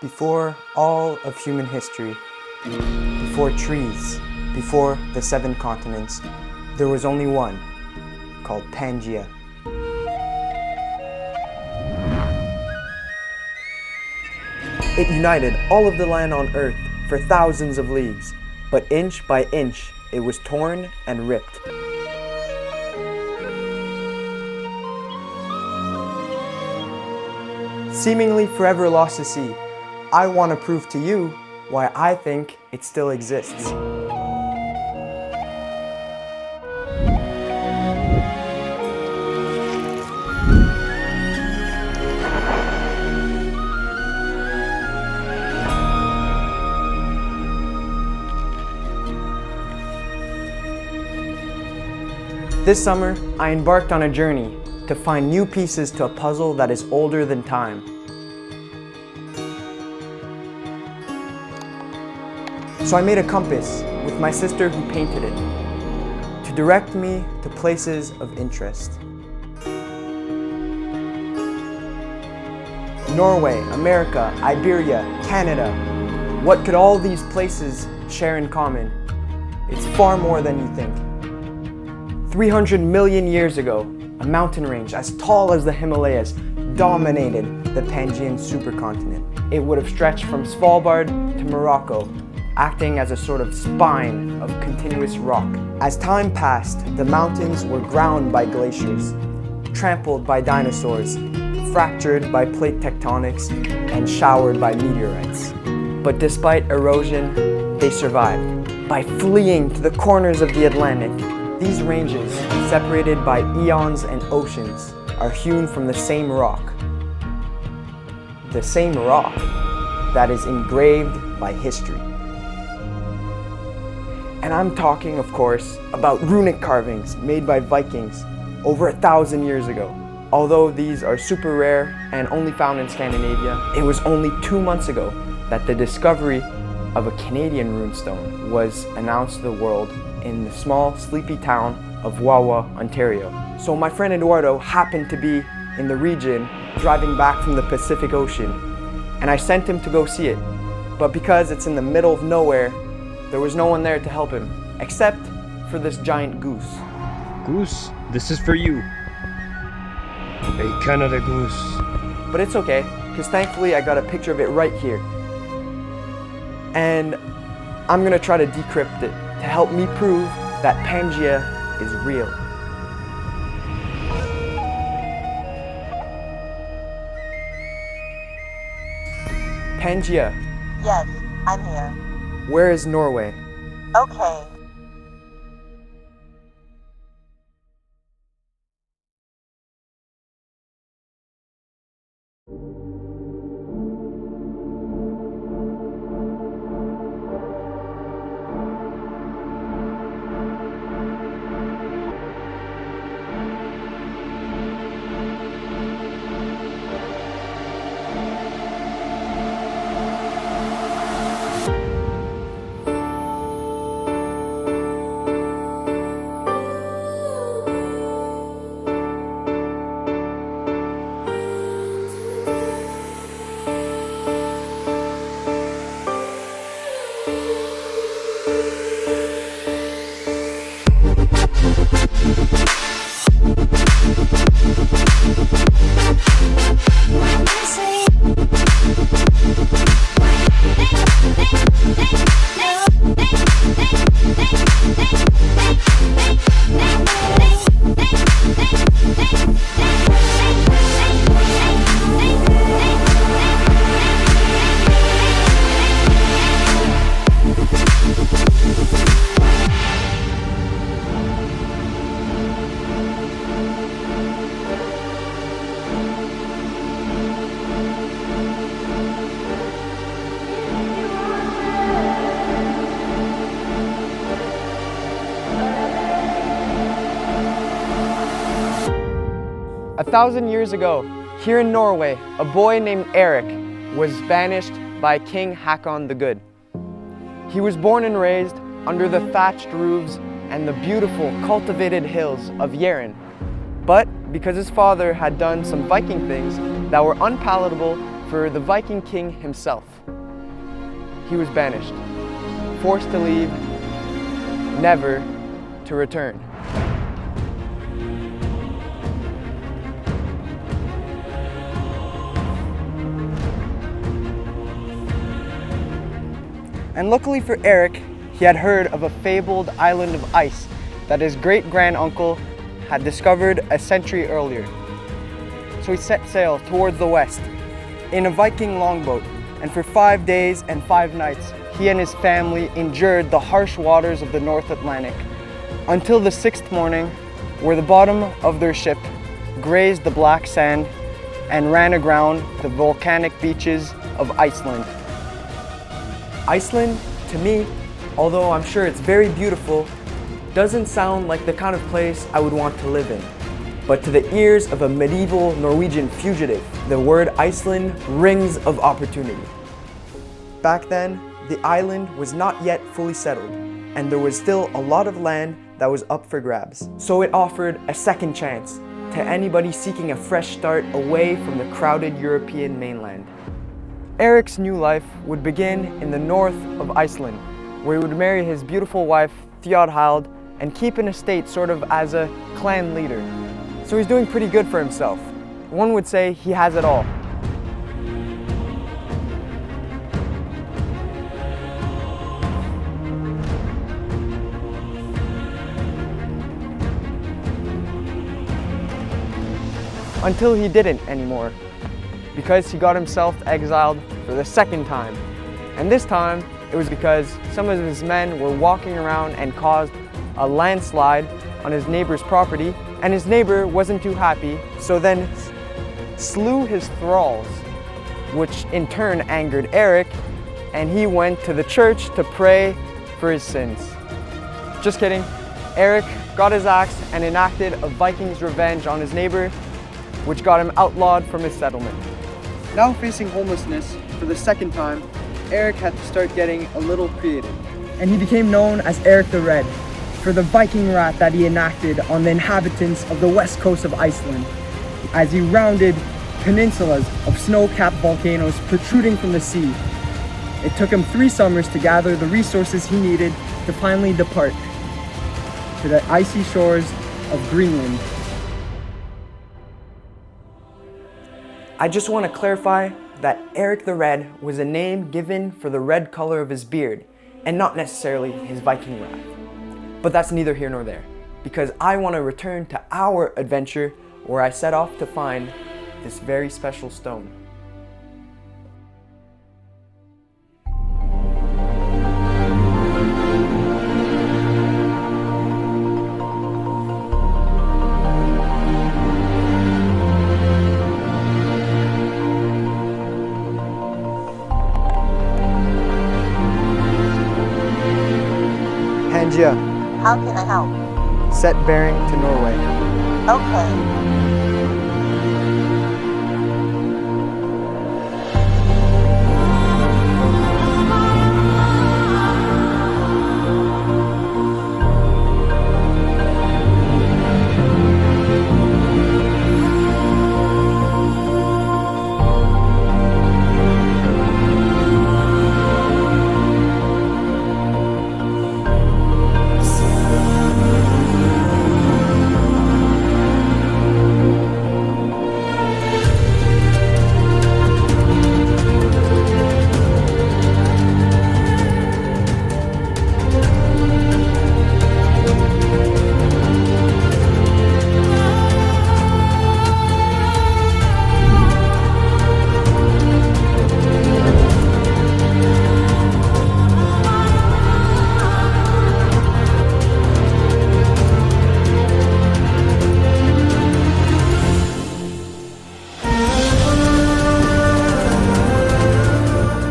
Before all of human history, before trees, before the 7 continents, there was only one, called Pangea. It united all of the land on Earth for thousands of leagues, but inch by inch, it was torn and ripped. Seemingly forever lost to sea, I want to prove to you why I think it still exists. This summer, I embarked on a journey to find new pieces to a puzzle that is older than time. So I made a compass with my sister who painted it to direct me to places of interest. Norway, America, Iberia, Canada. What could all these places share in common? It's far more than you think. 300 million years ago, a mountain range as tall as the Himalayas dominated the Pangean supercontinent. It would have stretched from Svalbard to Morocco, acting as a sort of spine of continuous rock. As time passed, the mountains were ground by glaciers, trampled by dinosaurs, fractured by plate tectonics, and showered by meteorites. But despite erosion, they survived. By fleeing to the corners of the Atlantic, these ranges, separated by eons and oceans, are hewn from the same rock. The same rock that is engraved by history. And I'm talking, of course, about runic carvings made by Vikings over 1,000 years ago. Although these are super rare and only found in Scandinavia, it was only 2 months ago that the discovery of a Canadian runestone was announced to the world in the small, sleepy town of Wawa, Ontario. So my friend Eduardo happened to be in the region driving back from the Pacific Ocean, and I sent him to go see it. But because it's in the middle of nowhere, there was no one there to help him, except for this giant goose. Goose, this is for you. A Canada goose. But it's okay, because thankfully I got a picture of it right here. And I'm gonna try to decrypt it to help me prove that Pangea is real. Pangea, Yes, I'm here. where is Norway? Okay. A 1,000 years ago, here in Norway, a boy named Eric was banished by King Hakon the Good. He was born and raised under the thatched roofs and the beautiful cultivated hills of Jæren. But because his father had done some Viking things that were unpalatable for the Viking king himself. He was banished, forced to leave, never to return. And luckily for Eric, he had heard of a fabled island of ice that his great-granduncle had discovered a century earlier. So he set sail towards the west in a Viking longboat, and for 5 days and 5 nights, he and his family endured the harsh waters of the North Atlantic until the 6th morning, where the bottom of their ship grazed the black sand and ran aground the volcanic beaches of Iceland. Iceland, to me, although I'm sure it's very beautiful, doesn't sound like the kind of place I would want to live in. But to the ears of a medieval Norwegian fugitive, the word Iceland rings of opportunity. Back then, the island was not yet fully settled, and there was still a lot of land that was up for grabs. So it offered a second chance to anybody seeking a fresh start away from the crowded European mainland. Eric's new life would begin in the north of Iceland, where he would marry his beautiful wife, Thiodhild, and keep an estate sort of as a clan leader. So he's doing pretty good for himself. One would say he has it all. Until he didn't anymore, because he got himself exiled for the second time. And this time, it was because some of his men were walking around and caused a landslide on his neighbor's property, and his neighbor wasn't too happy, so then slew his thralls, which in turn angered Eric, and he went to the church to pray for his sins. Just kidding. Eric got his axe and enacted a Viking's revenge on his neighbor, which got him outlawed from his settlement. Now facing homelessness for the second time, Eric had to start getting a little creative. And he became known as Eric the Red for the Viking rat that he enacted on the inhabitants of the west coast of Iceland, as he rounded peninsulas of snow-capped volcanoes protruding from the sea. It took him 3 summers to gather the resources he needed to finally depart to the icy shores of Greenland. I just want to clarify that Eric the Red was a name given for the red color of his beard, and not necessarily his Viking wrath. But that's neither here nor there, because I want to return to our adventure where I set off to find this very special stone. Pangea. How can I help? Set bearing to Norway. Okay.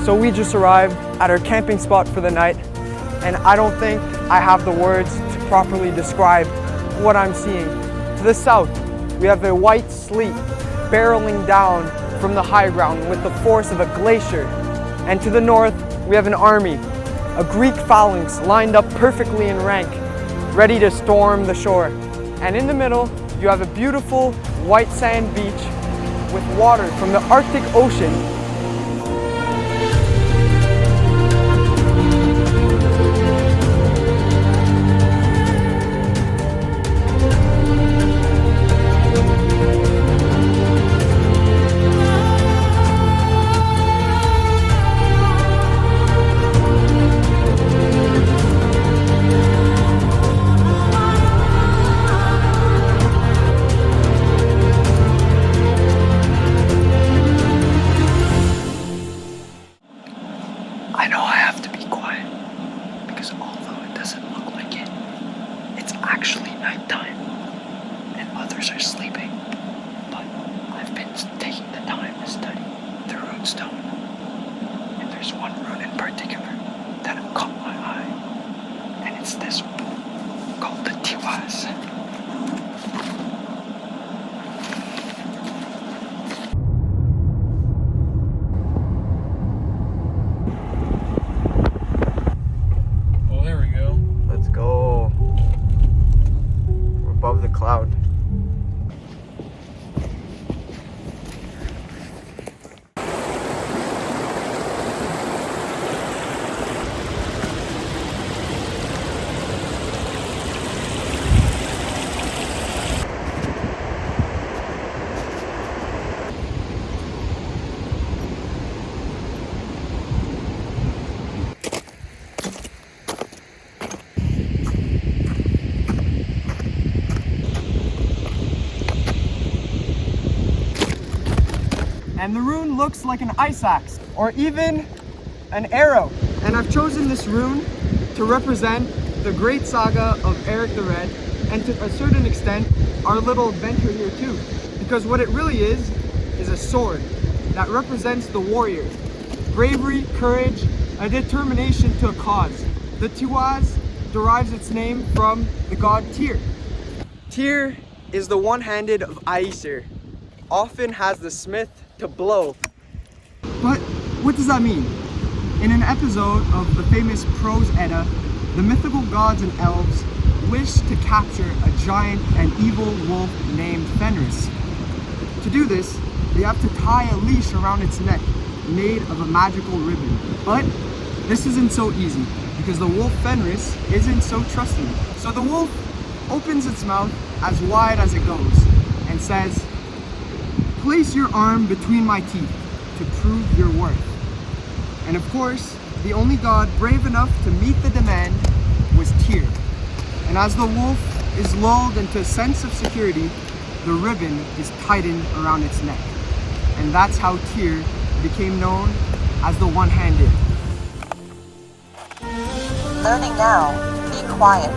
So we just arrived at our camping spot for the night, and I don't think I have the words to properly describe what I'm seeing. To the south, we have a white sleet barreling down from the high ground with the force of a glacier. And to the north, we have an army, a Greek phalanx lined up perfectly in rank, ready to storm the shore. And in the middle, you have a beautiful white sand beach with water from the Arctic Ocean There's one rune in particular that have caught my eye, and it's this one called the Tiwaz. Oh, there we go. Let's go. We're above the cloud. And the rune looks like an ice axe, or even an arrow. And I've chosen this rune to represent the great saga of Eric the Red, and to a certain extent, our little adventure here too. Because what it really is a sword that represents the warrior. Bravery, courage, a determination to a cause. The Tiwaz derives its name from the god Tyr. Tyr is the one-handed of Aesir, often has the smith to blow. But what does that mean? In an episode of the famous Prose Edda, the mythical gods and elves wish to capture a giant and evil wolf named Fenris. To do this, they have to tie a leash around its neck, made of a magical ribbon. But this isn't so easy, because the wolf Fenris isn't so trusting. So the wolf opens its mouth as wide as it goes and says, "Place your arm between my teeth to prove your worth." And of course, the only god brave enough to meet the demand was Tyr. And as the wolf is lulled into a sense of security, the ribbon is tightened around its neck. And that's how Tyr became known as the One-Handed. Learning now. Be quiet.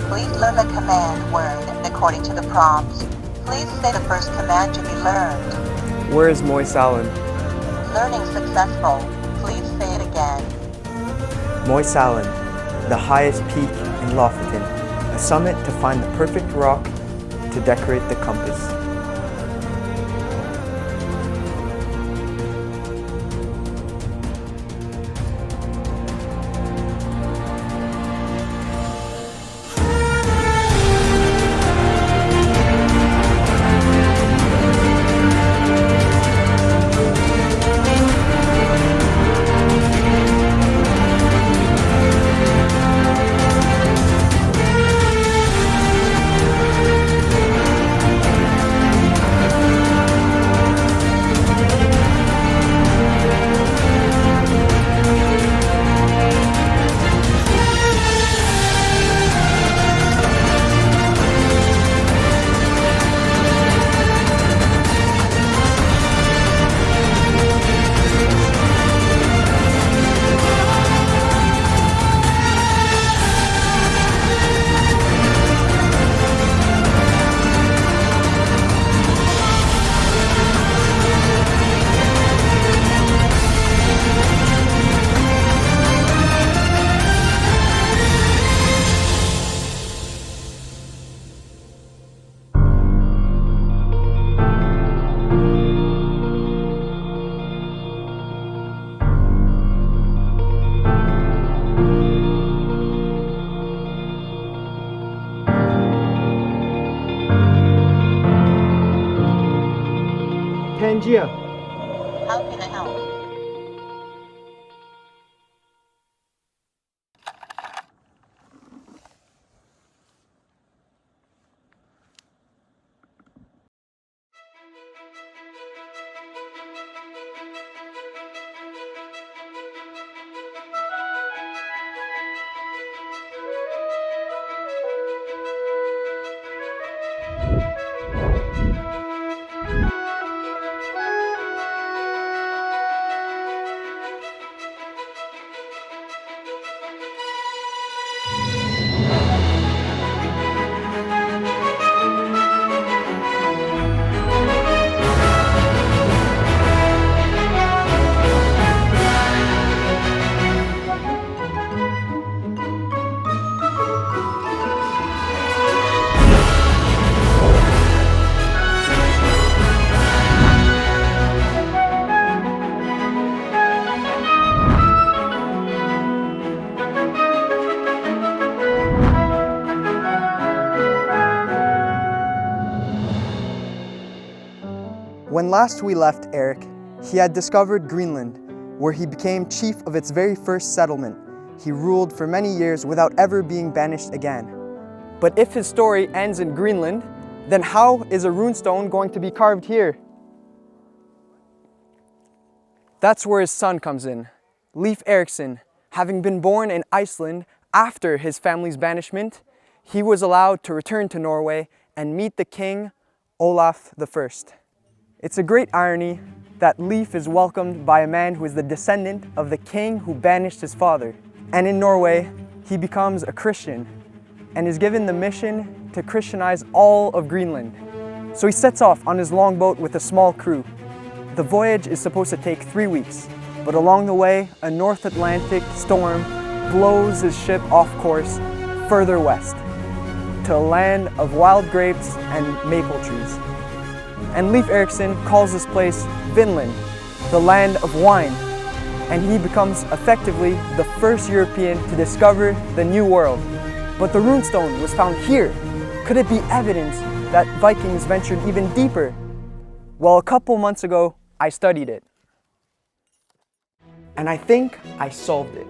Please learn the command word according to the prompts. Please say the first command to be learned. Where is Moisalon? Learning successful. Please say it again. Moisalon, the highest peak in Lofoten, a summit to find the perfect rock to decorate the compass. Pangea. How can I help? When last we left Eric, he had discovered Greenland, where he became chief of its very first settlement. He ruled for many years without ever being banished again. But if his story ends in Greenland, then how is a runestone going to be carved here? That's where his son comes in. Leif Erikson, having been born in Iceland after his family's banishment, he was allowed to return to Norway and meet the king, Olaf I. It's a great irony that Leif is welcomed by a man who is the descendant of the king who banished his father. And in Norway, he becomes a Christian and is given the mission to Christianize all of Greenland. So he sets off on his longboat with a small crew. The voyage is supposed to take 3 weeks, but along the way, a North Atlantic storm blows his ship off course further west to a land of wild grapes and maple trees. And Leif Erikson calls this place Vinland, the land of wine, and he becomes effectively the first European to discover the New World. But the runestone was found here. Could it be evidence that Vikings ventured even deeper? Well, a couple months ago, I studied it. And I think I solved it.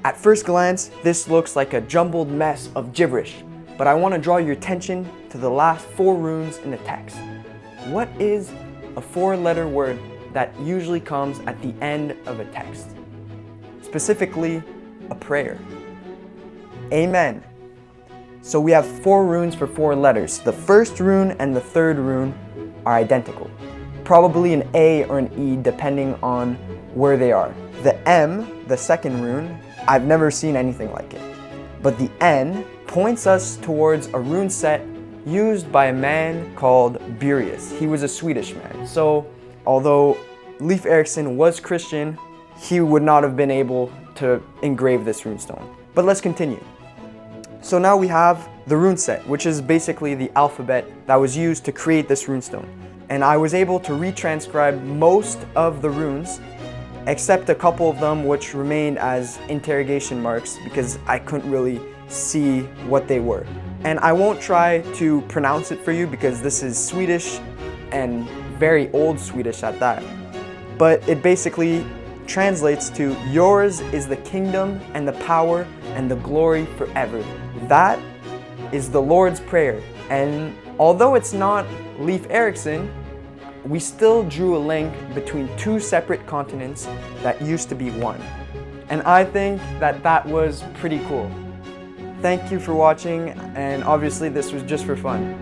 At first glance, this looks like a jumbled mess of gibberish, but I want to draw your attention to the last 4 runes in the text. What is a 4-letter word that usually comes at the end of a text? Specifically, a prayer. Amen. So we have 4 runes for 4 letters. The first rune and the third rune are identical. Probably an A or an E depending on where they are. The M, the second rune, I've never seen anything like it. But the N points us towards a rune set used by a man called Burius. He was a Swedish man. So although Leif Erikson was Christian, he would not have been able to engrave this runestone. But let's continue. So now we have the rune set, which is basically the alphabet that was used to create this runestone. And I was able to retranscribe most of the runes, except a couple of them which remained as interrogation marks because I couldn't really see what they were. And I won't try to pronounce it for you because this is Swedish and very old Swedish at that. But it basically translates to, yours is the kingdom and the power and the glory forever. That is the Lord's Prayer. And although it's not Leif Erikson, we still drew a link between 2 separate continents that used to be one. And I think that that was pretty cool. Thank you for watching, and obviously this was just for fun.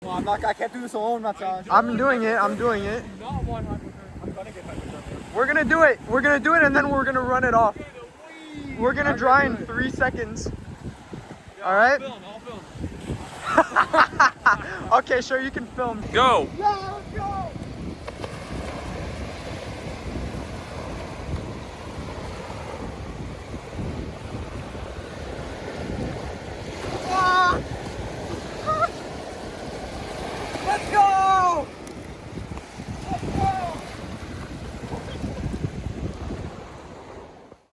I can't do this alone, I'm doing it. We're gonna do it. We're gonna do it and then we're gonna run it off. We're gonna dry in 3 seconds. All right? I'll film. Okay, sure, you can film. Go! Yeah.